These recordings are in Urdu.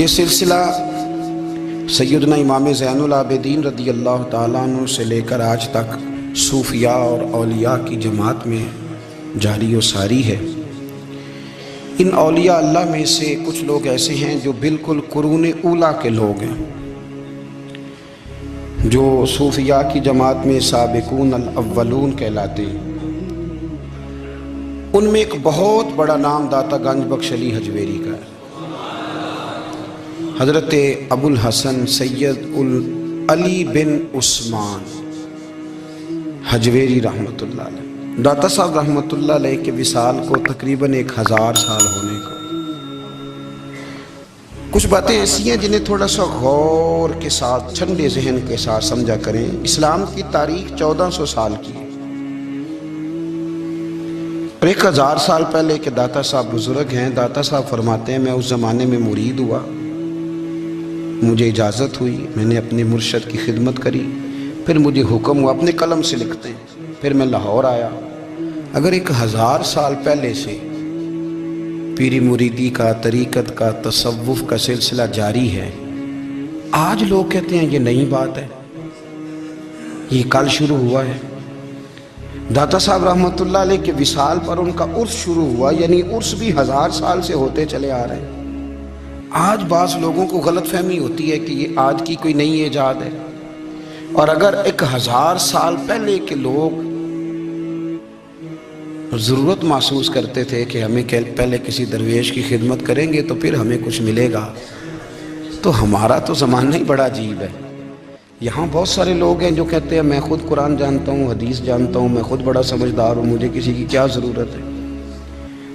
یہ سلسلہ سیدنا امام زین العابدین رضی اللہ تعالیٰ عنہ سے لے کر آج تک صوفیاء اور اولیاء کی جماعت میں جاری و ساری ہے۔ ان اولیاء اللہ میں سے کچھ لوگ ایسے ہیں جو بالکل قرون اولیٰ کے لوگ ہیں، جو صوفیاء کی جماعت میں سابقون الاولون کہلاتے ہیں۔ ان میں ایک بہت بڑا نام داتا گنج بخش علی حجویری کا ہے۔ حضرت ابو الحسن سید علی بن عثمان حجویری رحمۃ اللہ علیہ، داتا صاحب رحمۃ اللہ علیہ کے وصال کو تقریباً 1000 سال ہونے کو۔ کچھ باتیں ایسی ہیں جنہیں تھوڑا سا غور کے ساتھ، ٹھنڈے ذہن کے ساتھ سمجھا کریں۔ اسلام کی تاریخ 1400 سال کی ہے، اور 1000 سال پہلے کے داتا صاحب بزرگ ہیں۔ داتا صاحب فرماتے ہیں میں اس زمانے میں مرید ہوا، مجھے اجازت ہوئی، میں نے اپنے مرشد کی خدمت کری، پھر مجھے حکم ہوا، اپنے قلم سے لکھتے ہیں، پھر میں لاہور آیا۔ اگر 1000 سال پہلے سے پیری مریدی کا، طریقت کا، تصوف کا سلسلہ جاری ہے، آج لوگ کہتے ہیں یہ نئی بات ہے، یہ کل شروع ہوا ہے۔ داتا صاحب رحمۃ اللہ علیہ کے وصال پر ان کا عرس شروع ہوا، یعنی عرس بھی 1000 سال سے ہوتے چلے آ رہے ہیں۔ آج بعض لوگوں کو غلط فہمی ہوتی ہے کہ یہ آج کی کوئی نئی ایجاد ہے، اور اگر 1000 سال پہلے کے لوگ ضرورت محسوس کرتے تھے کہ ہمیں پہلے کسی درویش کی خدمت کریں گے تو پھر ہمیں کچھ ملے گا، تو ہمارا تو زمانہ ہی بڑا عجیب ہے۔ یہاں بہت سارے لوگ ہیں جو کہتے ہیں میں خود قرآن جانتا ہوں، حدیث جانتا ہوں، میں خود بڑا سمجھدار ہوں، مجھے کسی کی کیا ضرورت ہے۔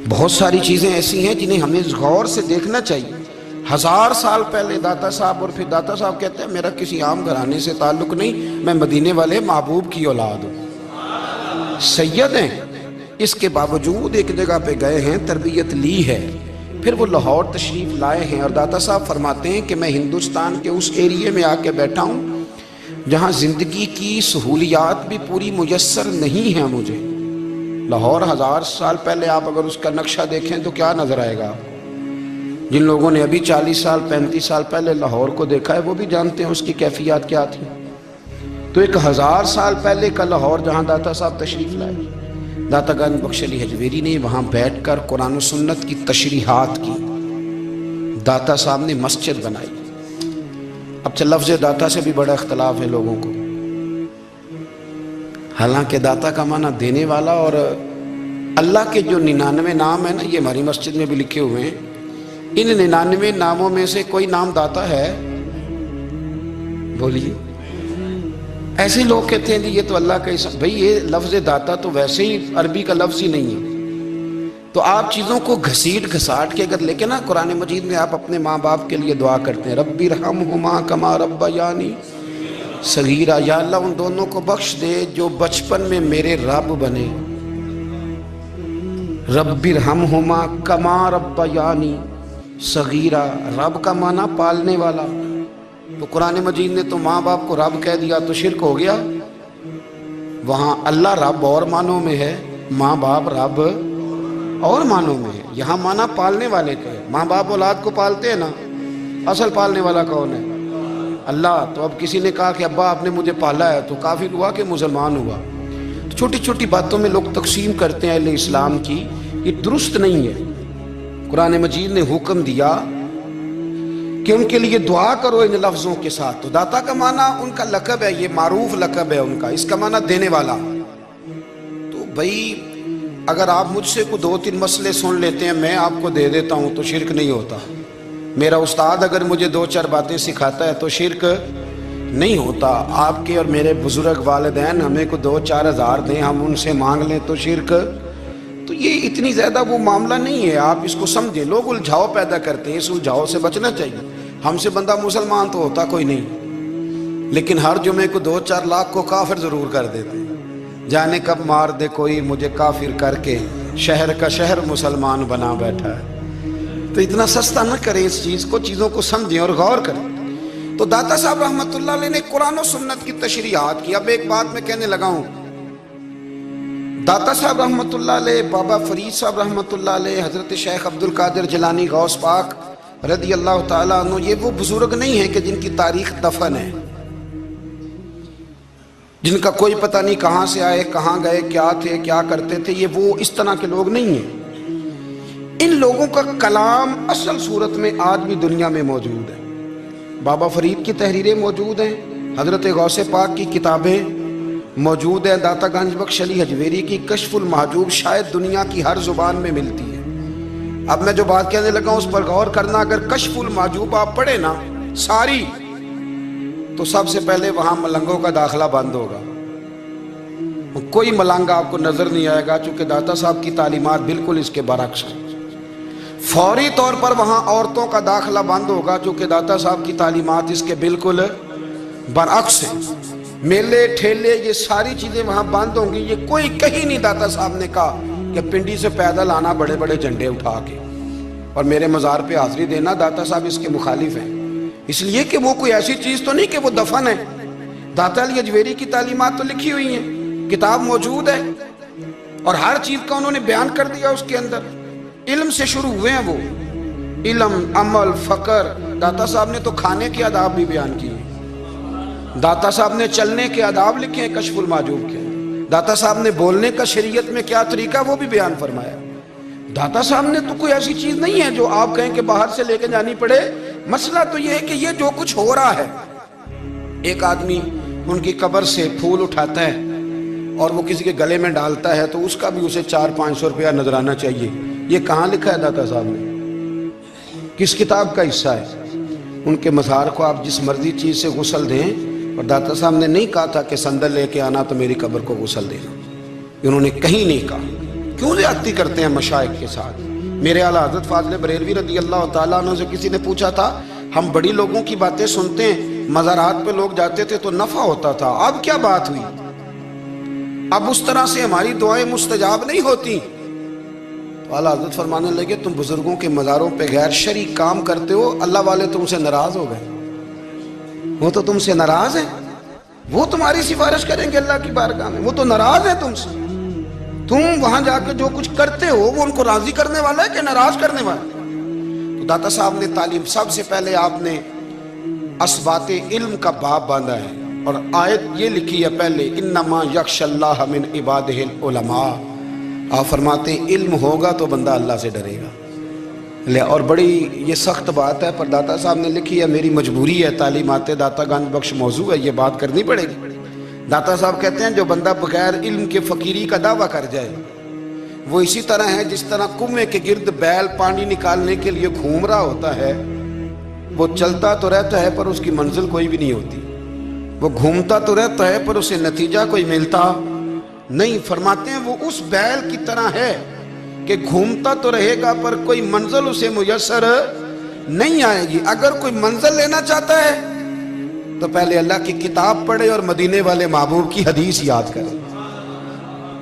بہت ساری چیزیں ایسی ہیں جنہیں ہمیں غور سے دیکھنا چاہیے۔ 1000 سال پہلے داتا صاحب، اور پھر داتا صاحب کہتے ہیں میرا کسی عام گھرانے سے تعلق نہیں، میں مدینے والے محبوب کی اولاد ہوں، سید ہیں۔ اس کے باوجود ایک جگہ پہ گئے ہیں، تربیت لی ہے، پھر وہ لاہور تشریف لائے ہیں، اور داتا صاحب فرماتے ہیں کہ میں ہندوستان کے اس ایریے میں آ کے بیٹھا ہوں جہاں زندگی کی سہولیات بھی پوری میسر نہیں ہیں مجھے۔ لاہور 1000 سال پہلے آپ اگر اس کا نقشہ دیکھیں تو کیا نظر آئے گا؟ جن لوگوں نے ابھی 40 سال 35 سال پہلے لاہور کو دیکھا ہے وہ بھی جانتے ہیں اس کی کیفیات کیا تھی۔ تو 1000 سال پہلے کا لاہور جہاں داتا صاحب تشریف لائے، داتا گنج بخش علی حجویری نے وہاں بیٹھ کر قرآن و سنت کی تشریحات کی۔ داتا صاحب نے مسجد بنائی۔ اب لفظ داتا سے بھی بڑا اختلاف ہے لوگوں کو، حالانکہ داتا کا معنی دینے والا، اور اللہ کے جو 99 نام ہیں نا، یہ ہماری مسجد میں بھی لکھے ہوئے ہیں، ان 99 ناموں میں سے کوئی نام داتا ہے؟ بولیے۔ ایسے لوگ کہتے ہیں یہ تو اللہ کا اسم، بھئی یہ لفظ داتا تو ویسے ہی عربی کا لفظ ہی نہیں ہے۔ تو آپ چیزوں کو گھسیٹ گھساٹ کے اگر لے کے نا، قرآن مجید میں آپ اپنے ماں باپ کے لیے دعا کرتے ہیں رب ارحمہما کما ربیانی صغیرا، یا اللہ ان دونوں کو بخش دے جو بچپن میں میرے رب بنے۔ رب ارحمہما کما ربیانی صغیرا، رب کا معنی پالنے والا۔ تو قرآن مجید نے تو ماں باپ کو رب کہہ دیا تو شرک ہو گیا۔ وہاں اللہ رب اور معنوں میں ہے، ماں باپ رب اور معنوں میں ہے۔ یہاں معنی پالنے والے کا ہے۔ ماں باپ اولاد کو پالتے ہیں نا، اصل پالنے والا کون ہے؟ اللہ۔ تو اب کسی نے کہا کہ ابا آپ نے مجھے پالا ہے، تو کافر ہوا کہ مسلمان ہوا؟ تو چھوٹی چھوٹی باتوں میں لوگ تقسیم کرتے ہیں اہل اسلام کی، یہ درست نہیں ہے۔ قرآن مجید نے حکم دیا کہ ان کے لیے دعا کرو ان لفظوں کے ساتھ۔ تو داتا کا معنی ان کا لقب ہے، یہ معروف لقب ہے ان کا، اس کا معنی دینے والا۔ تو بھئی اگر آپ مجھ سے کوئی 2-3 مسئلے سن لیتے ہیں، میں آپ کو دے دیتا ہوں تو شرک نہیں ہوتا۔ میرا استاد اگر مجھے 2-4 باتیں سکھاتا ہے تو شرک نہیں ہوتا۔ آپ کے اور میرے بزرگ والدین ہمیں کو 2-4 ہزار دیں، ہم ان سے مانگ لیں تو شرک؟ تو یہ اتنی زیادہ وہ معاملہ نہیں ہے، آپ اس کو سمجھیں۔ لوگ الجھاؤ پیدا کرتے ہیں، اس الجھاؤ سے بچنا چاہیے۔ ہم سے بندہ مسلمان تو ہوتا کوئی نہیں، لیکن ہر جمعے کو 2-4 لاکھ کو کافر ضرور کر دیتے ہیں۔ جانے کب مار دے کوئی مجھے کافر کر کے، شہر کا شہر مسلمان بنا بیٹھا ہے۔ تو اتنا سستا نہ کریں اس چیز کو، چیزوں کو سمجھیں اور غور کریں۔ تو داتا صاحب رحمۃ اللہ علیہ نے قرآن و سنت کی تشریحات کی۔ اب ایک بات میں کہنے لگا ہوں، داتا صاحب رحمۃ اللہ علیہ، بابا فرید صاحب رحمۃ اللہ علیہ، حضرت شیخ عبد القادر جیلانی غوث پاک رضی اللہ تعالیٰ عنہ یہ وہ بزرگ نہیں ہیں کہ جن کی تاریخ دفن ہے، جن کا کوئی پتہ نہیں کہاں سے آئے، کہاں گئے، کیا تھے، کیا کرتے تھے، یہ وہ اس طرح کے لوگ نہیں ہیں۔ ان لوگوں کا کلام اصل صورت میں آج بھی دنیا میں موجود ہے۔ بابا فرید کی تحریریں موجود ہیں، حضرت غوث پاک کی کتابیں موجود ہیں، داتا گنج بخش علی حجویری کی کشف المحجوب شاید دنیا کی ہر زبان میں ملتی ہے۔ اب میں جو بات کہنے لگا ہوں اس پر غور کرنا، اگر کشف المحجوب آپ پڑھیں نا ساری، تو سب سے پہلے وہاں ملنگوں کا داخلہ بند ہوگا، کوئی ملنگ آپ کو نظر نہیں آئے گا، چونکہ داتا صاحب کی تعلیمات بالکل اس کے برعکس ہیں۔ فوری طور پر وہاں عورتوں کا داخلہ بند ہوگا، چونکہ داتا صاحب کی تعلیمات اس کے بالکل برعکس ہیں۔ میلے ٹھیلے یہ ساری چیزیں وہاں بند ہوں گی۔ یہ کوئی کہیں نہیں داتا صاحب نے کہا کہ پنڈی سے پیدل آنا بڑے بڑے جھنڈے اٹھا کے اور میرے مزار پہ حاضری دینا، داتا صاحب اس کے مخالف ہیں، اس لیے کہ وہ کوئی ایسی چیز تو نہیں کہ وہ دفن ہے۔ داتا علی حجویری کی تعلیمات تو لکھی ہوئی ہیں، کتاب موجود ہے، اور ہر چیز کا انہوں نے بیان کر دیا اس کے اندر۔ علم سے شروع ہوئے ہیں وہ، علم، عمل، فقر۔ داتا صاحب نے تو کھانے کے آداب بھی بیان کیے، داتا صاحب نے چلنے کے آداب لکھے ہیں کشف المحجوب کے، داتا صاحب نے بولنے کا شریعت میں کیا طریقہ وہ بھی بیان فرمایا۔ داتا صاحب نے تو کوئی ایسی چیز نہیں ہے جو آپ کہیں کہ باہر سے لے کے جانی پڑے۔ مسئلہ تو یہ ہے کہ یہ جو کچھ ہو رہا ہے، ایک آدمی ان کی قبر سے پھول اٹھاتا ہے اور وہ کسی کے گلے میں ڈالتا ہے تو اس کا بھی اسے 400-500 روپیہ نظرانہ چاہیے۔ یہ کہاں لکھا ہے داتا صاحب نے؟ کس کتاب کا حصہ ہے؟ ان کے مزار کو آپ جس مرضی چیز سے غسل دیں، اور داتا صاحب نے نہیں کہا تھا کہ سندل لے کے آنا تو میری قبر کو غسل دینا، انہوں نے کہیں نہیں کہا۔ کیوں زیادتی کرتے ہیں مشائخ کے ساتھ؟ میرے اعلیٰ حضرت فاضل بریلوی رضی اللہ تعالیٰ عنہ سے کسی نے پوچھا تھا، ہم بڑی لوگوں کی باتیں سنتے ہیں، مزارات پہ لوگ جاتے تھے تو نفع ہوتا تھا، اب کیا بات ہوئی؟ اب اس طرح سے ہماری دعائیں مستجاب نہیں ہوتی۔ تو اعلیٰ حضرت فرمانے لگے، تم بزرگوں کے مزاروں پہ غیر شرعی کام کرتے ہو، اللہ والے تم سے ناراض ہو گئے، وہ تو تم سے ناراض ہیں، وہ تمہاری سفارش کریں گے اللہ کی بارگاہ میں، وہ تو ناراض ہے تم سے۔ تم وہاں جا کے جو کچھ کرتے ہو وہ ان کو راضی کرنے والا ہے کہ ناراض کرنے والا ہے؟ تو داتا صاحب نے تعلیم، سب سے پہلے آپ نے اسبات علم کا باب باندھا ہے، اور آیت یہ لکھی ہے پہلے، انما یخشی اللہ من عبادہ العلماء۔ آپ فرماتے ہیں علم ہوگا تو بندہ اللہ سے ڈرے گا۔ اور بڑی یہ سخت بات ہے، پر داتا صاحب نے لکھی ہے، میری مجبوری ہے، تعلیمات داتا گنج بخش موضوع ہے، یہ بات کرنی پڑے گی۔ داتا صاحب کہتے ہیں جو بندہ بغیر علم کے فقیری کا دعویٰ کر جائے وہ اسی طرح ہے جس طرح کنویں کے گرد بیل پانی نکالنے کے لیے گھوم رہا ہوتا ہے، وہ چلتا تو رہتا ہے پر اس کی منزل کوئی بھی نہیں ہوتی، وہ گھومتا تو رہتا ہے پر اسے نتیجہ کوئی ملتا نہیں۔ فرماتے ہیں وہ اس بیل کی طرح ہے کہ گھومتا تو رہے گا پر کوئی منزل اسے میسر نہیں آئے گی۔ اگر کوئی منزل لینا چاہتا ہے تو پہلے اللہ کی کتاب پڑھے اور مدینے والے محبوب کی حدیث یاد کرے،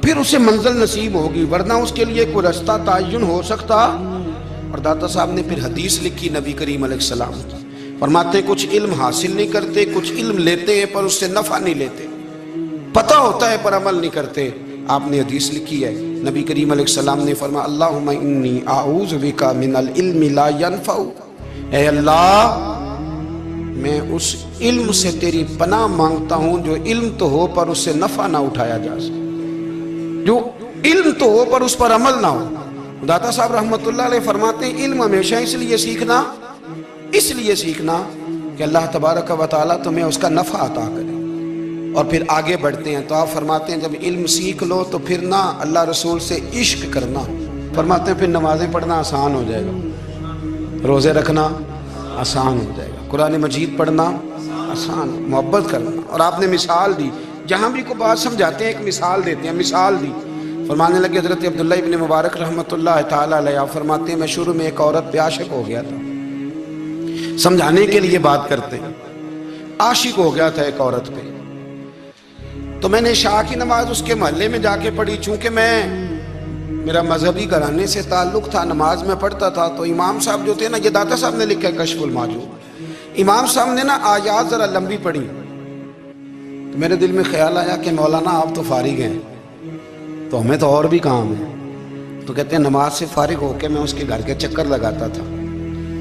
پھر اسے منزل نصیب ہوگی، ورنہ اس کے لیے کوئی رستہ تعین ہو سکتا۔ اور داتا صاحب نے پھر حدیث لکھی نبی کریم علیہ السلام کی، فرماتے ہیں کچھ علم حاصل نہیں کرتے، کچھ علم لیتے ہیں پر اس سے نفع نہیں لیتے، پتہ ہوتا ہے پر عمل نہیں کرتے۔ آپ نے حدیث لکھی ہے، نبی کریم علیہ السلام نے فرمایا اللہم انی اعوذ بک من العلم لا ینفع، اے اللہ میں اس علم سے تیری پناہ مانگتا ہوں جو علم تو ہو پر اس سے نفع نہ اٹھایا جا سکے، جو علم تو ہو پر اس پر عمل نہ ہو۔ داتا صاحب رحمۃ اللہ علیہ فرماتے ہیں علم ہمیشہ اس لیے سیکھنا کہ اللہ تبارک و تعالیٰ تمہیں اس کا نفع عطا کرے، اور پھر آگے بڑھتے ہیں تو آپ فرماتے ہیں جب علم سیکھ لو تو پھر نہ اللہ رسول سے عشق کرنا، فرماتے ہیں پھر نمازیں پڑھنا آسان ہو جائے گا، روزے رکھنا آسان ہو جائے گا، قرآن مجید پڑھنا آسان، محبت کرنا۔ اور آپ نے مثال دی، جہاں بھی کوئی بات سمجھاتے ہیں ایک مثال دیتے ہیں، مثال دی، فرمانے لگے حضرت عبداللہ ابن مبارک رحمۃ اللہ تعالیٰ علیہ، آپ فرماتے ہیں میں شروع میں ایک عورت پہ عاشق ہو گیا تھا، سمجھانے کے لیے بات کرتے ہیں، عاشق ہو گیا تھا ایک عورت پہ، تو میں نے عشاء کی نماز اس کے محلے میں جا کے پڑھی، چونکہ میرا مذہبی گھرانے سے تعلق تھا، نماز میں پڑھتا تھا، تو امام صاحب جو تھے نا، یہ داتا صاحب نے لکھا ہے کشف المحجوب، امام صاحب نے نا آیات ذرا لمبی پڑھی، تو میرے دل میں خیال آیا کہ مولانا آپ تو فارغ ہیں تو ہمیں تو اور بھی کام ہے، تو کہتے ہیں نماز سے فارغ ہو کے میں اس کے گھر کے چکر لگاتا تھا،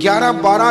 11-12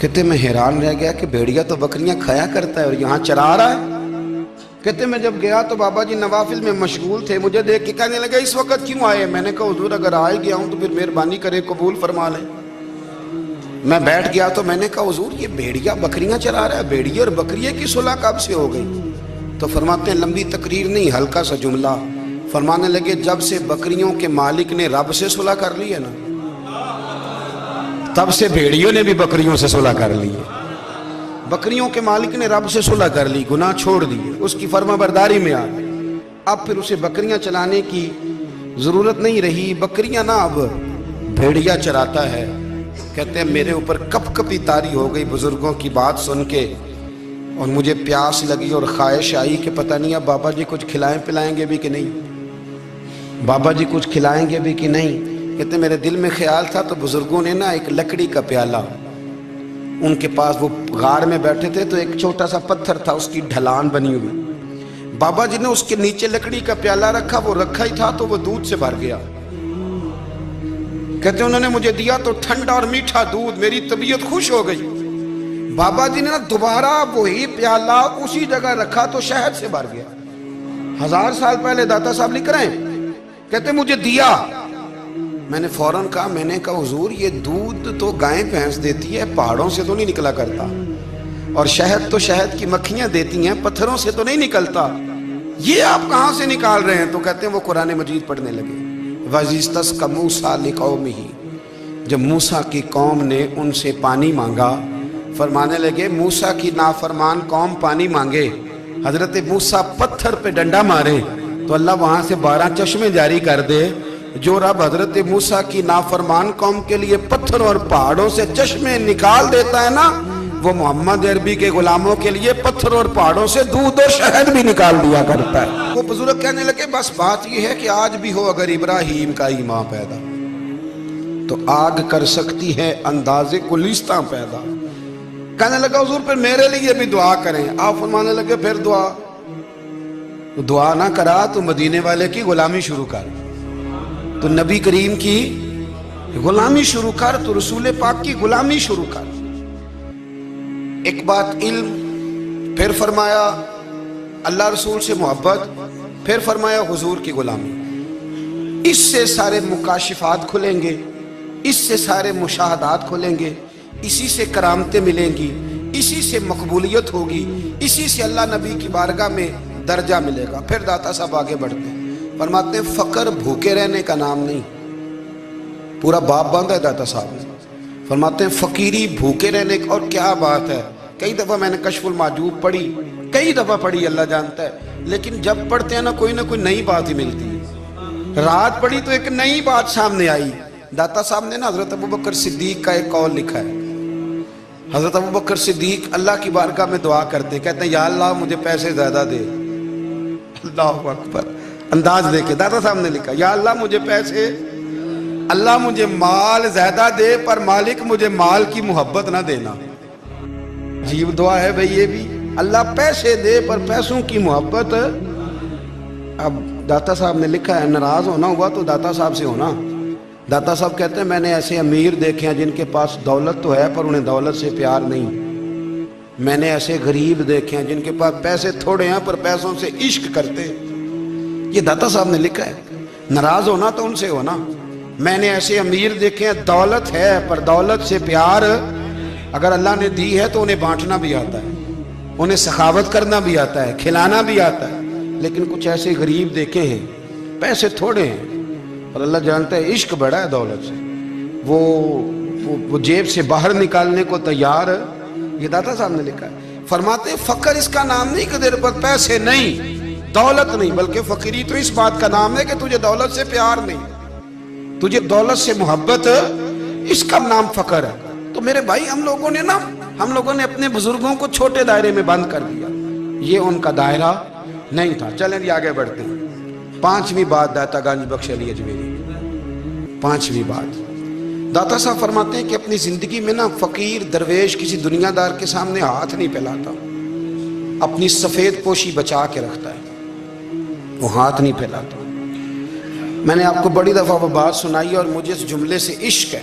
کہتے میں حیران رہ گیا کہ بھیڑیا تو بکریاں کھایا کرتا ہے اور یہاں چرا رہا ہے۔ کہتے میں جب گیا تو بابا جی نوافل میں مشغول تھے، مجھے دیکھ کے کہنے لگا اس وقت کیوں آئے؟ میں نے کہا حضور اگر آئے گیا ہوں تو پھر مہربانی کرے قبول فرما لیں۔ میں بیٹھ گیا تو میں نے کہا حضور یہ بھیڑیا بکریاں چرا رہا ہے، بھیڑیا اور بکریے کی صلح کب سے ہو گئی؟ تو فرماتے ہیں لمبی تقریر نہیں، ہلکا سا جملہ، فرمانے لگے جب سے بکریوں کے مالک نے رب سے صلح کر لی ہے نا، تب سے بھیڑیوں نے بھی بکریوں سے صلح کر لی ہے۔ بکریوں کے مالک نے رب سے صلح کر لی، گناہ چھوڑ دیے، اس کی فرما برداری میں آ گئے، اب پھر اسے بکریاں چلانے کی ضرورت نہیں رہی، بکریاں نہ اب بھیڑیا چراتا ہے۔ کہتے ہیں میرے اوپر کپ کپی طاری ہو گئی بزرگوں کی بات سن کے، اور مجھے پیاس لگی اور خواہش آئی کہ پتہ نہیں اب بابا جی کچھ کھلائیں پلائیں گے بھی کہ نہیں، بابا جی کچھ کھلائیں گے بھی کہ نہیں۔ کہتے میرے دل میں خیال تھا تو بزرگوں نے نا ایک لکڑی کا پیالہ، ان کے پاس وہ غار میں بیٹھے تھے تو ایک چھوٹا سا پتھر تھا، اس کی ڈھلان بنی ہوئی، بابا جی نے اس کے نیچے لکڑی کا پیالہ رکھا، وہ رکھا ہی تھا تو وہ دودھ سے بھر گیا۔ کہتے انہوں نے مجھے دیا تو ٹھنڈا اور میٹھا دودھ، میری طبیعت خوش ہو گئی۔ بابا جی نے دوبارہ وہی پیالہ اسی جگہ رکھا تو شہد سے بھر گیا۔ 1000 سال پہلے داتا صاحب لکھ رہے ہیں، کہتے مجھے دیا، میں نے فوراً کہا، میں نے کہا حضور یہ دودھ تو گائیں بھینس دیتی ہے، پہاڑوں سے تو نہیں نکلا کرتا، اور شہد تو شہد کی مکھیاں دیتی ہیں، پتھروں سے تو نہیں نکلتا، یہ آپ کہاں سے نکال رہے ہیں؟ تو کہتے ہیں وہ قرآن مجید پڑھنے لگے۔ وَإِذِ اسْتَسْقَىٰ مُوسَىٰ لِقَوْمِهِ، جب موسیٰ کی قوم نے ان سے پانی مانگا، فرمانے لگے موسیٰ کی نافرمان قوم پانی مانگے، حضرت موسیٰ پتھر پہ ڈنڈا مارے تو اللہ وہاں سے 12 چشمے جاری کر دے۔ جو رب حضرت موسیٰ کی نافرمان قوم کے لیے پتھر اور پہاڑوں سے چشمے نکال دیتا ہے نا، وہ محمد عربی کے غلاموں کے لیے پتھر اور پہاڑوں سے دودھ اور شہد بھی نکال دیا کرتا ہے۔ وہ بزرگ کہنے لگے بس بات یہ ہے کہ آج بھی ہو اگر ابراہیم کا ایمان پیدا تو آگ کر سکتی ہے انداز گلستاں پیدا۔ کہنے لگا حضور پھر میرے لیے بھی دعا کریں۔ آپ فرمانے لگے پھر دعا نہ کرا تو مدینے والے کی غلامی شروع کر، تو نبی کریم کی غلامی شروع کر، تو رسول پاک کی غلامی شروع کر۔ ایک بات علم، پھر فرمایا اللہ رسول سے محبت، پھر فرمایا حضور کی غلامی۔ اس سے سارے مکاشفات کھلیں گے، اس سے سارے مشاہدات کھلیں گے، اسی سے کرامتیں ملیں گی، اسی سے مقبولیت ہوگی، اسی سے اللہ نبی کی بارگاہ میں درجہ ملے گا۔ پھر داتا صاحب آگے بڑھتے ہیں، فرماتے ہیں فقر بھوکے رہنے کا نام نہیں، پورا باب باندھا ہے داتا صاحب نے۔ فرماتے ہیں فقیری بھوکے رہنے کا، اور کیا بات ہے، کئی دفعہ میں نے کشف المحجوب پڑھی، کئی دفعہ پڑھی، اللہ جانتا ہے، لیکن جب پڑھتے ہیں نا کوئی نہ کوئی نئی بات ہی ملتی ہے۔ رات پڑھی تو ایک نئی بات سامنے آئی۔ داتا صاحب نے نا حضرت ابوبکر صدیق کا ایک قول لکھا ہے۔ حضرت ابوبکر صدیق اللہ کی بارگاہ میں دعا کرتے، کہتے ہیں یا اللہ مجھے پیسے زیادہ دے۔ اللہ اکبر، انداز دیکھے داتا صاحب نے لکھا یا اللہ مجھے پیسے، اللہ مجھے مال زیادہ دے پر مالک مجھے مال کی محبت نہ دینا۔ عجیب دعا ہے بھئی یہ بھی، اللہ پیسے دے پر پیسوں کی محبت۔ اب داتا صاحب نے لکھا ہے ناراض ہونا ہوا تو داتا صاحب سے ہونا۔ داتا صاحب کہتے ہیں میں نے ایسے امیر دیکھے ہیں جن کے پاس دولت تو ہے پر انہیں دولت سے پیار نہیں، میں نے ایسے غریب دیکھے ہیں جن کے پاس پیسے تھوڑے ہیں پر پیسوں سے عشق کرتے۔ یہ داتا صاحب نے لکھا ہے، ناراض ہونا تو ان سے ہونا۔ میں نے ایسے امیر دیکھے ہیں دولت ہے پر دولت سے پیار، اگر اللہ نے دی ہے تو انہیں بانٹنا بھی آتا ہے، انہیں سخاوت کرنا بھی آتا ہے، کھلانا بھی آتا ہے، لیکن کچھ ایسے غریب دیکھے ہیں پیسے تھوڑے ہیں اور اللہ جانتا ہے عشق بڑا ہے دولت سے، وہ جیب سے باہر نکالنے کو تیار ہے۔ یہ داتا صاحب نے لکھا ہے۔ فرماتے ہیں فقر اس کا نام نہیں کہ تیرے پر پیسے نہیں، دولت نہیں، بلکہ فقیری تو اس بات کا نام ہے کہ تجھے دولت سے پیار نہیں، تجھے دولت سے محبت، اس کا نام فقر ہے۔ تو میرے بھائی ہم لوگوں نے اپنے بزرگوں کو چھوٹے دائرے میں بند کر دیا، یہ ان کا دائرہ نہیں تھا۔ چلیں جی آگے بڑھتے ہیں۔ 5ویں بات داتا گنج بخش علی اجمیری، 5ویں بات داتا صاحب فرماتے ہیں کہ اپنی زندگی میں نا فقیر درویش کسی دنیا دار کے سامنے ہاتھ نہیں پھیلاتا، اپنی سفید پوشی بچا کے رکھتا ہے، وہ ہاتھ نہیں پھیلاتا۔ میں نے آپ کو بڑی دفعہ وہ بات سنائی اور مجھے اس جملے سے عشق ہے۔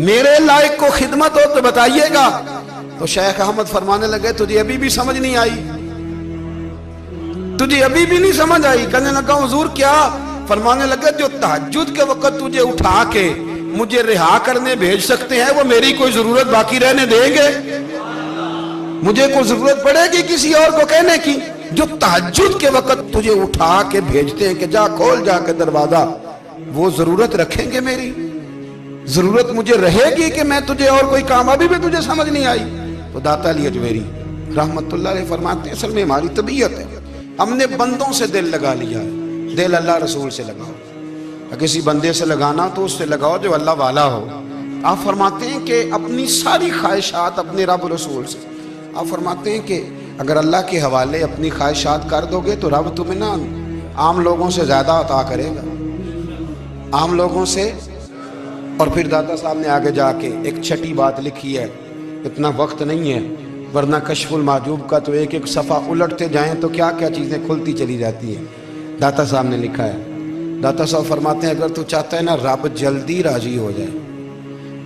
میرے لائق کو خدمت ہو تو بتائیے گا۔ تو شیخ احمد فرمانے لگے تجھے ابھی بھی سمجھ نہیں آئی، تجھے ابھی بھی نہیں سمجھ آئی؟ کہنے لگا حضور کیا؟ فرمانے لگے جو تہجد کے وقت تجھے اٹھا کے مجھے رہا کرنے بھیج سکتے ہیں وہ میری کوئی ضرورت باقی رہنے دیں گے؟ مجھے کوئی ضرورت پڑے گی کسی اور کو کہنے کی؟ جو تہجد کے وقت تجھے اٹھا کے بھیجتے ہیں کہ جا کھول جا کے دروازہ، وہ ضرورت رکھیں گے میری؟ ضرورت مجھے رہے گی کہ میں تجھے اور کوئی کام؟ ابھی بھی تجھے سمجھ نہیں آئی؟ تو داتا علی اجمیری رحمت اللہ علیہ فرماتے ہیں اصل میں ہماری طبیعت ہے، ہم نے بندوں سے دل لگا لیا ہے، دل اللہ رسول سے لگاؤ۔ کسی بندے سے لگانا تو اس سے لگاؤ جو اللہ والا ہو۔ آپ فرماتے ہیں کہ اپنی ساری خواہشات اپنے رب رسول سے، آپ فرماتے ہیں کہ اگر اللہ کے حوالے اپنی خواہشات کر دو گے تو رب تمہیں نہ عام لوگوں سے زیادہ عطا کرے گا، عام لوگوں سے۔ اور پھر داتا صاحب نے آگے جا کے ایک چھٹی بات لکھی ہے، اتنا وقت نہیں ہے ورنہ کشف المحجوب کا تو ایک ایک صفحہ الٹتے جائیں تو کیا کیا چیزیں کھلتی چلی جاتی ہیں۔ داتا صاحب نے لکھا ہے، داتا صاحب فرماتے ہیں اگر تو چاہتا ہے نا رب جلدی راضی ہو جائے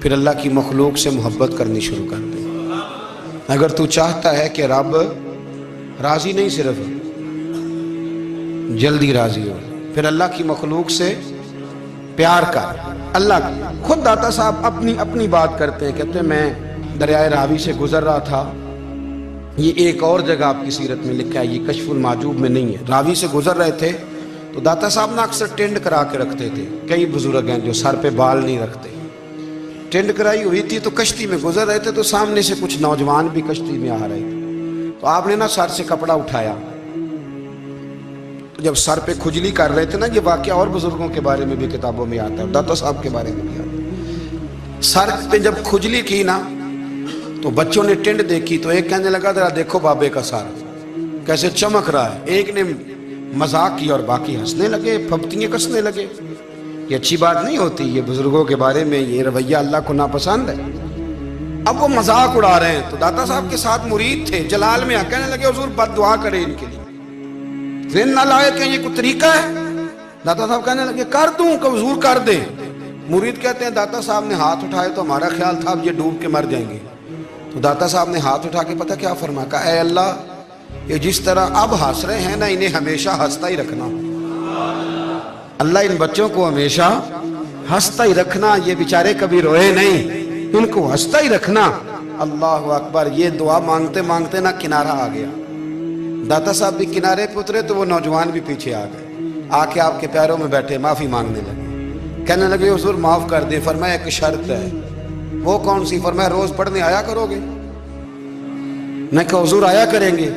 پھر اللہ کی مخلوق سے محبت کرنی شروع کر دے۔ اگر تو چاہتا ہے کہ رب راضی نہیں صرف جلدی راضی ہو پھر اللہ کی مخلوق سے پیار کر۔ اللہ خود داتا صاحب اپنی بات کرتے ہیں، کہتے ہیں میں دریائے راوی سے گزر رہا تھا، یہ ایک اور جگہ آپ کی سیرت میں لکھا ہے، یہ کشف المحجوب میں نہیں ہے، راوی سے گزر رہے تھے تو داتا صاحب نے اکثر ٹینڈ کرا کے رکھتے تھے، کئی بزرگ ہیں جو سر پہ بال نہیں رکھتے، ٹینڈ کرائی ہوئی تھی تو کشتی میں گزر رہے تھے تو سامنے سے کچھ نوجوان بھی کشتی میں آ رہے تھے، تو آپ نے نا سر سے کپڑا اٹھایا، جب سر پہ کھجلی کر رہے تھے نا، یہ واقعہ اور بزرگوں کے بارے میں بھی کتابوں میں آتا ہے، داتا صاحب کے بارے میں بھی آتا ہے، سر پہ جب کھجلی کی نا تو بچوں نے ٹینڈ دیکھی تو ایک کہنے لگا ذرا دیکھو بابے کا سر کیسے چمک رہا ہے، ایک نے مذاق کی اور باقی ہنسنے لگے، پھپتیاں کسنے لگے۔ یہ اچھی بات نہیں ہوتی، یہ بزرگوں کے بارے میں یہ رویہ اللہ کو ناپسند ہے۔ اب وہ مذاق اڑا رہے ہیں تو داتا صاحب کے ساتھ مرید تھے جلال میں کہنے لگے حضور بد دعا کرے ان کے لیے، ذہن نہ لائے کہ یہ کوئی طریقہ ہے؟ داتا صاحب کہنے لگے کر دوں کہ حضور کر دیں۔ مرید کہتے ہیں داتا صاحب نے ہاتھ اٹھائے تو ہمارا خیال تھا اب یہ ڈوب کے مر جائیں گے، تو داتا صاحب نے ہاتھ اٹھا کے پتہ کیا فرمایا، کہا اے اللہ یہ جس طرح اب ہنس رہے ہیں نا انہیں ہمیشہ ہنستا ہی رکھنا، اللہ ان بچوں کو ہمیشہ ہنستا ہی رکھنا، یہ بیچارے کبھی روئے نہیں، ان کو ہنستا ہی رکھنا۔ اللہ اکبر، یہ دعا مانگتے مانگتے نا کنارہ آ گیا، داتا صاحب بھی کنارے پہ اترے تو وہ نوجوان بھی پیچھے آ گئے، آ کے آپ کے پیروں میں بیٹھے معافی مانگنے لگے، کہنے لگے حضور معاف کر دیں۔ فرمایا ایک شرط ہے، وہ کون سی؟ فرمایا روز پڑھنے آیا کرو گے؟ میں کہا حضور آیا کریں گے۔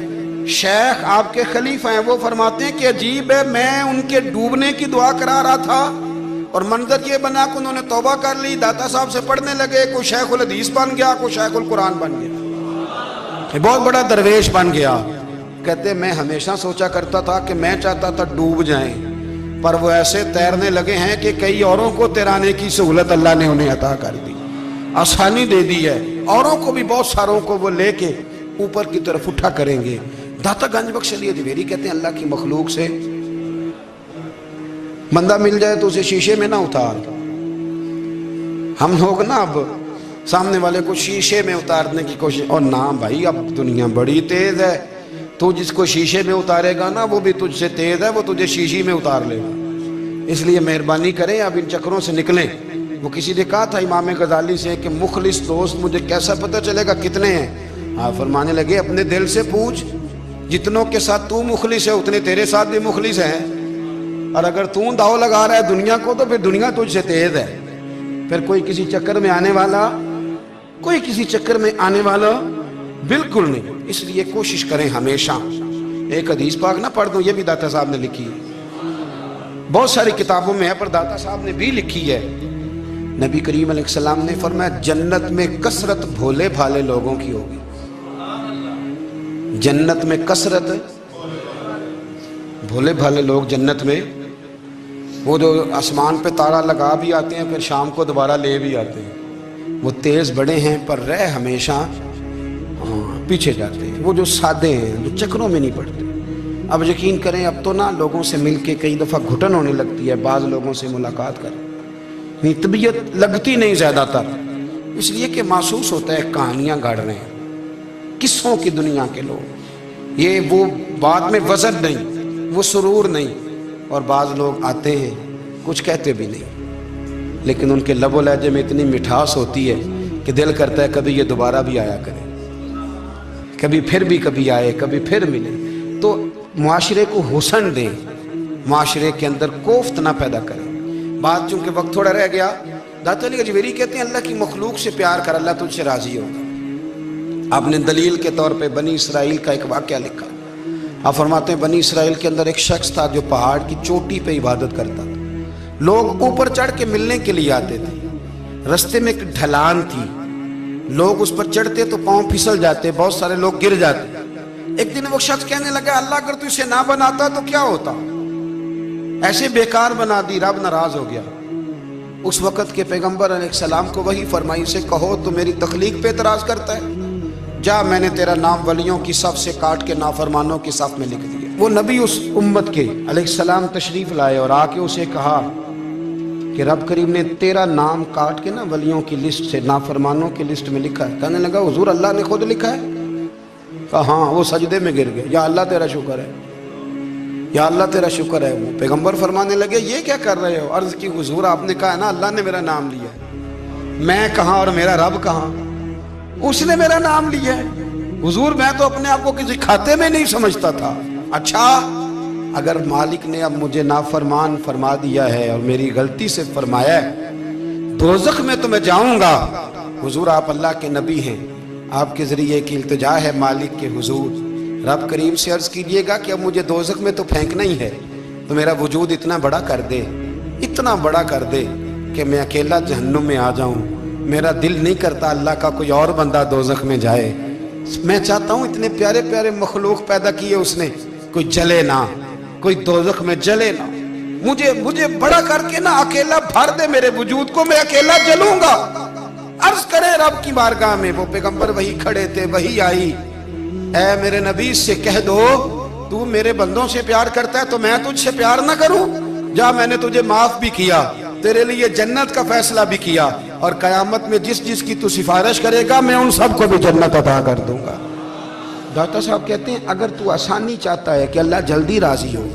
شیخ آپ کے خلیفہ ہیں، وہ فرماتے ہیں کہ عجیب ہے، میں ان کے ڈوبنے کی دعا کرا رہا تھا اور منظر یہ بنا کہ انہوں نے توبہ کر لی، داتا صاحب سے پڑھنے لگے، کوئی شیخ الحدیث بن گیا، کوئی شیخ القرآن بن گیا، بہت بڑا درویش بن گیا۔ کہتے میں ہمیشہ سوچا کرتا تھا کہ میں چاہتا تھا ڈوب جائیں، پر وہ ایسے تیرنے لگے ہیں کہ کئی اوروں کو تیرانے کی سہولت اللہ نے انہیں عطا کر دی، آسانی دے دی ہے، اوروں کو بھی بہت ساروں کو وہ لے کے اوپر کی طرف اٹھا کریں گے۔ داتا گنج بخش علی اجمیری کہتے ہیں اللہ کی مخلوق سے بندہ مل جائے تو اسے شیشے میں نہ اتار۔ ہم لوگ نا اب سامنے والے کو شیشے میں اتارنے کی کوشش، اور نہ بھائی اب دنیا بڑی تیز ہے، تو جس کو شیشے میں اتارے گا نا وہ بھی تجھ سے تیز ہے، وہ تجھے شیشی میں اتار لے گا۔ اس لیے مہربانی کریں اب ان چکروں سے نکلیں۔ وہ کسی نے کہا تھا امام غزالی سے کہ مخلص دوست مجھے کیسا پتہ چلے گا کتنے ہیں؟ آپ فرمانے لگے اپنے دل سے پوچھ، جتنوں کے ساتھ تو مخلص ہے اتنے تیرے ساتھ بھی مخلص ہیں، اور اگر تو داؤ لگا رہا ہے دنیا کو تو پھر دنیا تجھ سے تیز ہے۔ پھر کوئی کسی چکر میں آنے والا بالکل نہیں۔ اس لیے کوشش کریں ہمیشہ، ایک حدیث پاک نہ پڑھ دوں، یہ بھی داتا صاحب نے لکھی ہے، بہت ساری کتابوں میں ہے پر داتا صاحب نے بھی لکھی ہے۔ نبی کریم علیہ السلام نے فرمایا جنت میں کثرت بھولے بھالے لوگوں کی ہوگی، جنت میں کثرت بھولے بھالے لوگ جنت میں، وہ جو آسمان پہ تارا لگا بھی آتے ہیں پھر شام کو دوبارہ لے بھی آتے ہیں، وہ تیز بڑے ہیں پر رہ ہمیشہ پیچھے جاتے ہیں، وہ جو سادے ہیں جو چکروں میں نہیں پڑتے۔ اب یقین کریں اب تو نا لوگوں سے مل کے کئی دفعہ گھٹن ہونے لگتی ہے، بعض لوگوں سے ملاقات کر طبیعت لگتی نہیں زیادہ تر، اس لیے کہ محسوس ہوتا ہے کہانیاں گاڑ رہے ہیں، قصوں کی دنیا کے لوگ، یہ وہ بعد میں وزن نہیں، وہ سرور نہیں، اور بعض لوگ آتے ہیں کچھ کہتے بھی نہیں، لیکن ان کے لب و لہجے میں اتنی مٹھاس ہوتی ہے کہ دل کرتا ہے کبھی یہ دوبارہ بھی آیا کرے، کبھی آئے، کبھی پھر ملے۔ تو معاشرے کو حسن دیں، معاشرے کے اندر کوفت نہ پیدا کریں۔ بات چونکہ وقت تھوڑا رہ گیا، داتا علی اجویری کہتے ہیں اللہ کی مخلوق سے پیار کر، اللہ تجھ سے راضی ہوگا۔ آپ نے دلیل کے طور پہ بنی اسرائیل کا ایک واقعہ لکھا۔ آپ فرماتے ہیں بنی اسرائیل کے اندر ایک شخص تھا جو پہاڑ کی چوٹی پہ عبادت کرتا تھا، لوگ اوپر چڑھ کے ملنے کے لیے آتے تھے، رستے میں ایک ڈھلان تھی، لوگ اس پر چڑھتے تو پاؤں پھسل جاتے، بہت سارے لوگ گر جاتے۔ ایک دن وہ شخص کہنے لگا اللہ اگر تو اسے نہ بناتا تو کیا ہوتا، ایسے بیکار بنا دی، رب ناراض ہو گیا۔ اس وقت کے پیغمبر علیہ السلام کو وحی فرمائی سے کہو تو میری تخلیق پہ اعتراض کرتا ہے، جا میں نے تیرا نام ولیوں کی صف سے کاٹ کے نافرمانوں کی صف میں لکھ دیا۔ وہ نبی اس امت کے علیہ السلام تشریف لائے اور آ کے اسے کہا کہ رب کریم نے تیرا نام کاٹ کے نا ولیوں کی لسٹ سے نافرمانوں کی لسٹ میں لکھا ہے۔ کہنے لگا حضور اللہ نے خود لکھا ہے؟ کہا ہاں۔ وہ سجدے میں گر گئے، یا اللہ تیرا شکر ہے، یا اللہ تیرا شکر ہے۔ وہ پیغمبر فرمانے لگے یہ کیا کر رہے ہو؟ عرض کی حضور آپ نے کہا ہے نا اللہ نے میرا نام لیا ہے، میں کہاں اور میرا رب کہاں؟ اس نے میرا نام لیا ہے حضور، میں تو اپنے آپ کو کسی کھاتے میں نہیں سمجھتا تھا۔ اچھا اگر مالک نے اب مجھے نافرمان فرما دیا ہے اور میری غلطی سے فرمایا ہے دوزخ میں تو میں جاؤں گا، حضور آپ اللہ کے نبی ہیں، آپ کے ذریعے کی التجا ہے مالک کے حضور، رب کریم سے عرض کیجئے گا کہ اب مجھے دوزخ میں تو پھینکنا ہی ہے، تو میرا وجود اتنا بڑا کر دے، اتنا بڑا کر دے کہ میں اکیلا جہنم میں آ جاؤں۔ میرا دل نہیں کرتا اللہ کا کوئی اور بندہ دوزخ میں جائے، میں چاہتا ہوں اتنے پیارے پیارے مخلوق پیدا کیے اس نے، کوئی جلے نہ، کوئی دوزخ میں جلے نہ، مجھے بڑا کر کے نا اکیلا بھر دے میرے وجود کو، میں اکیلا جلوں گا۔ عرض کرے رب کی بارگاہ میں، وہ پیغمبر وہی کھڑے تھے، وہی آئی، اے میرے نبی سے کہہ دو تو میرے بندوں سے پیار کرتا ہے تو میں تجھ سے پیار نہ کروں؟ جا میں نے تجھے معاف بھی کیا، تیرے لیے جنت کا فیصلہ بھی کیا، اور قیامت میں جس کی تو سفارش کرے گا میں ان سب کو بھی جنت عطا کر دوں گا۔ داتا صاحب کہتے ہیں اگر تو آسانی چاہتا ہے کہ اللہ جلدی راضی ہو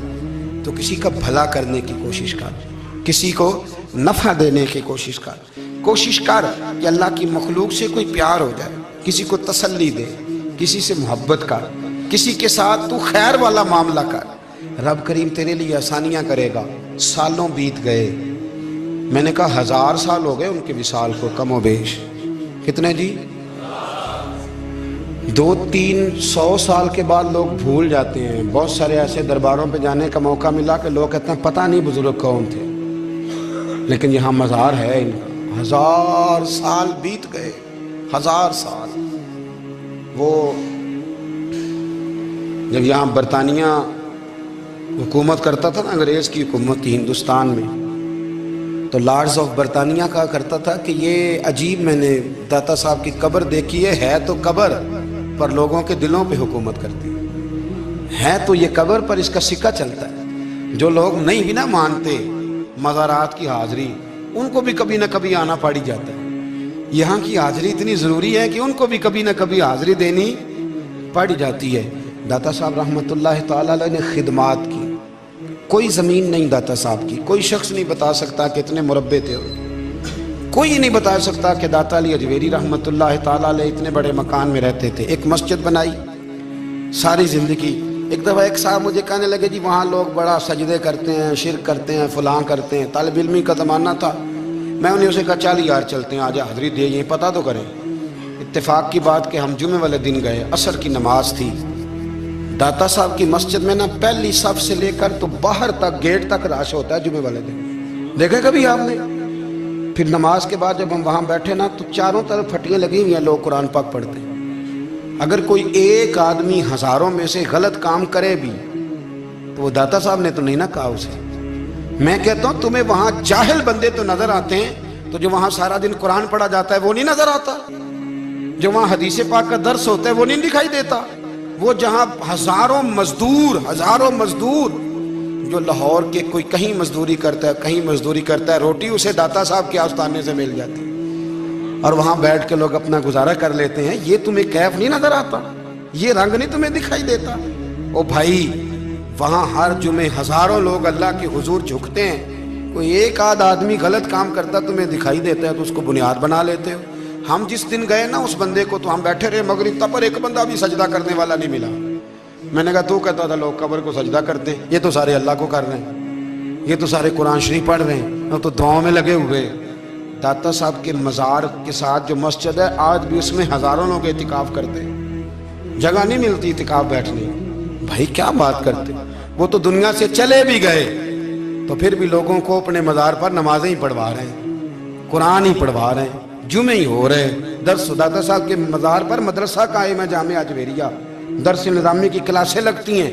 تو کسی کا بھلا کرنے کی کوشش کر، کسی کو نفع دینے کی کوشش کر کہ اللہ کی مخلوق سے کوئی پیار ہو جائے، کسی کو تسلی دے، کسی سے محبت کر، کسی کے ساتھ تو خیر والا معاملہ کر، رب کریم تیرے لیے آسانیاں کرے گا۔ سالوں بیت گئے، میں نے کہا 1000 سال ہو گئے ان کے وصال کو کم و بیش، کتنے جی؟ 200-300 سال کے بعد لوگ بھول جاتے ہیں۔ بہت سارے ایسے درباروں پہ جانے کا موقع ملا کہ لوگ کہتے ہیں پتہ نہیں بزرگ کون تھے، لیکن یہاں مزار ہے ان کا۔ 1000 سال بیت گئے، 1000 سال۔ وہ جب یہاں برطانیہ حکومت کرتا تھا نا، انگریز کی حکومت تھی ہندوستان میں، تو لارڈز آف برطانیہ کہا کرتا تھا کہ یہ عجیب، میں نے داتا صاحب کی قبر دیکھی ہے تو قبر پر لوگوں کے دلوں پہ حکومت کرتی ہے تو یہ قبر پر اس کا سکہ چلتا ہے۔ جو لوگ نہیں بھی نہ مانتے مزارات کی حاضری، ان کو بھی کبھی نہ کبھی آنا پڑ جاتا ہے۔ یہاں کی حاضری اتنی ضروری ہے کہ ان کو بھی کبھی نہ کبھی حاضری دینی پڑ جاتی ہے۔ داتا صاحب رحمۃ اللہ تعالیٰ علیہ نے خدمات کی، کوئی زمین نہیں داتا صاحب کی، کوئی شخص نہیں بتا سکتا کہ اتنے مربع تھے، کوئی نہیں بتا سکتا کہ داتا علی اجویری رحمۃ اللہ تعالیٰ علیہ اتنے بڑے مکان میں رہتے تھے۔ ایک مسجد بنائی ساری زندگی۔ ایک دفعہ ایک صاحب مجھے کہنے لگے جی وہاں لوگ بڑا سجدے کرتے ہیں، شرک کرتے ہیں، فلاں کرتے ہیں، طالب علمی کا زمانہ تھا۔ میں انہیں اسے کہا چل یار چلتے ہیں، آجا حضری دے، یہ پتہ تو کریں۔ اتفاق کی بات کہ ہم جمعے والے دن گئے، عصر کی نماز تھی، داتا صاحب کی مسجد میں نا پہلی صف سے لے کر تو باہر تک گیٹ تک رش ہوتا ہے جمعے والے دن، دیکھیں کبھی آپ نے؟ پھر نماز کے بعد جب ہم وہاں بیٹھے نا تو چاروں طرف پھٹیاں لگی ہوئی ہیں، لوگ قرآن پاک پڑھتے ہیں۔ اگر کوئی ایک آدمی ہزاروں میں سے غلط کام کرے بھی تو وہ داتا صاحب نے تو نہیں نہ کہا اسے۔ میں کہتا ہوں تمہیں وہاں جاہل بندے تو نظر آتے ہیں، تو جو وہاں سارا دن قرآن پڑھا جاتا ہے وہ نہیں نظر آتا، جو وہاں حدیث پاک کا درس ہوتا ہے وہ نہیں دکھائی دیتا، وہ جہاں ہزاروں مزدور جو لاہور کے کوئی کہیں مزدوری کرتا ہے کہیں مزدوری کرتا ہے، روٹی اسے داتا صاحب کے آستانے سے مل جاتی اور وہاں بیٹھ کے لوگ اپنا گزارا کر لیتے ہیں، یہ تمہیں کیف نہیں نظر آتا؟ یہ رنگ نہیں تمہیں دکھائی دیتا؟ او بھائی، وہاں ہر جمعے ہزاروں لوگ اللہ کے حضور جھکتے ہیں، کوئی ایک آدھ آدمی غلط کام کرتا تمہیں دکھائی دیتا ہے تو اس کو بنیاد بنا لیتے ہو۔ ہم جس دن گئے نا اس بندے کو، تو ہم بیٹھے رہے مغرب تک، پر ایک بندہ بھی سجدہ کرنے والا نہیں ملا۔ میں نے کہا تو کہتا تھا لوگ قبر کو سجدہ کرتے ہیں، یہ تو سارے اللہ کو کر رہے ہیں، یہ تو سارے قرآن شریف پڑھ رہے ہیں، وہ تو دعاؤں میں لگے ہوئے۔ داتا صاحب کے مزار کے ساتھ جو مسجد ہے، آج بھی اس میں ہزاروں لوگ اعتکاف کرتے ہیں، جگہ نہیں ملتی اعتکاف بیٹھنے۔ بھائی کیا بات کرتے، وہ تو دنیا سے چلے بھی گئے تو پھر بھی لوگوں کو اپنے مزار پر نمازیں ہی پڑھوا رہے ہیں، قرآن ہی پڑھوا رہے ہیں، جمعے ہی ہو رہے ہیں۔ درس داتا صاحب کے مزار پر مدرسہ قائم ہے، جامعہ اجمیریہ، درس نظامی کی کلاسیں لگتی ہیں،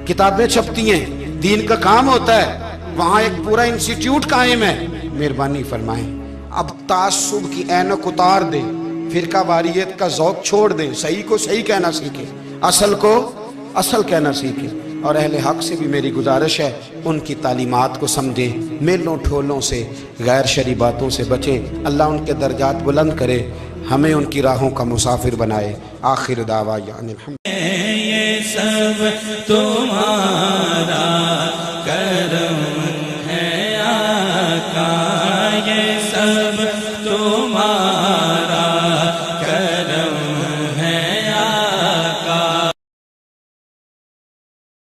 کتابیں چھپتی ہیں، دین کا کام ہوتا ہے، وہاں ایک پورا انسٹیٹیوٹ قائم ہے۔ مہربانی فرمائیں، اب تعصب کی اینک اتار دیں، فرقہ واریت کا ذوق چھوڑ دیں، صحیح کو صحیح کہنا سیکھیں، اصل کو اصل کہنا سیکھیں، اور اہل حق سے بھی میری گزارش ہے ان کی تعلیمات کو سمجھیں، میلوں ٹھولوں سے، غیر شرعی باتوں سے بچیں، اللہ ان کے درجات بلند کرے، ہمیں ان کی راہوں کا مسافر بنائے۔ آخر دعویٰ یعنی الحمد۔ یہ سب تمہارا کرم ہے آقا، یہ سب